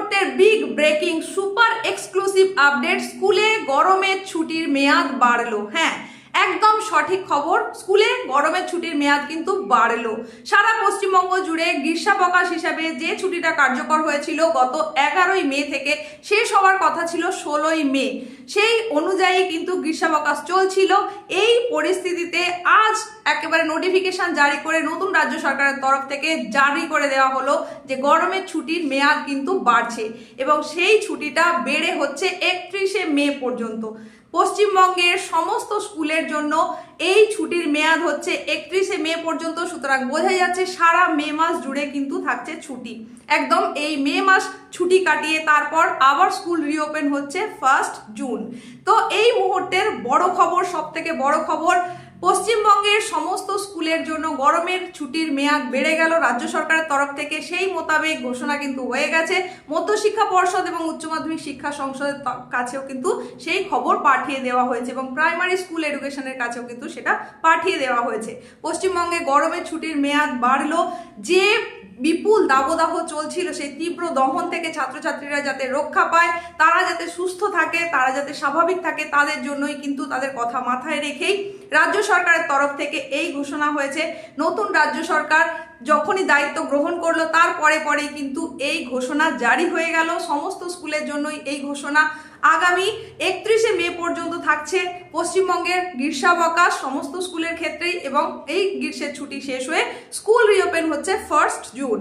মুহূর্তের big breaking super exclusive update, স্কুলে গরমের ছুটির মেয়াদ বাড়লো। হ্যাঁ, একদম সঠিক খবর, স্কুলে গরমের ছুটির মেয়াদ কিন্তু বাড়লো। সারা পশ্চিমবঙ্গ জুড়ে গ্রীষ্মাবকাশ হিসাবে যে ছুটিটা কার্যকর হয়েছিল গত 11ই মে থেকে শেষ হওয়ার কথা ছিল 16ই মে, সেই অনুযায়ী কিন্তু গ্রীষ্মাবকাশ চলছিল। এই পরিস্থিতিতে আজ একেবারে নোটিফিকেশন জারি করে নতুন রাজ্য সরকারের তরফ থেকে জারি করে দেওয়া হলো যে গরমের ছুটির মেয়াদ কিন্তু বাড়ছে এবং সেই ছুটিটা বেড়ে হচ্ছে 31শে মে পর্যন্ত। পশ্চিমবঙ্গের সমস্ত স্কুলের জন্য এই ছুটির মেয়াদ হচ্ছে 31শে মে পর্যন্ত। সুতরাং বোঝা যাচ্ছে সারা মে মাস জুড়ে কিন্তু থাকছে ছুটি। একদম এই মে মাস ছুটি কাটিয়ে তারপর আবার স্কুল রিওপেন হচ্ছে 1 জুন। তো এই মুহূর্তের বড় খবর, সব থেকে বড় খবর, পশ্চিমবঙ্গের সমস্ত স্কুলের জন্য গরমের ছুটির মেয়াদ বেড়ে গেল রাজ্য সরকারের তরফ থেকে। সেই মোতাবেক ঘোষণা কিন্তু হয়ে গেছে। মধ্যশিক্ষা পর্ষদ এবং উচ্চ মাধ্যমিক শিক্ষা সংসদের কাছেও কিন্তু সেই খবর পাঠিয়ে দেওয়া হয়েছে এবং প্রাইমারি স্কুল এডুকেশনের কাছেও কিন্তু সেটা পাঠিয়ে দেওয়া হয়েছে। পশ্চিমবঙ্গে গরমের ছুটির মেয়াদ বাড়লো। যে বিপুল দাবদাহ চলছিল, সেই তীব্র দহন থেকে ছাত্রছাত্রীরা যাতে রক্ষা পায়, তারা যাতে সুস্থ থাকে, তারা যাতে স্বাভাবিক থাকে, তাদের জন্যই কিন্তু তাদের কথা মাথায় রেখেই রাজ্য সরকারের তরফ থেকে এই ঘোষণা হয়েছে। নতুন রাজ্য সরকার যখনই দায়িত্ব গ্রহণ করলো তারপরে পরেই কিন্তু এই ঘোষণা জারি হয়ে গেল। সমস্ত স্কুলের জন্যই এই ঘোষণা। আগামী 31শে মে পর্যন্ত থাকছে পশ্চিমবঙ্গের গ্রীষ্মাবকাশ সমস্ত স্কুলের ক্ষেত্রেই এবং এই গ্রীষ্মের ছুটি শেষ হয়ে স্কুল রিওপেন হচ্ছে 1 জুন।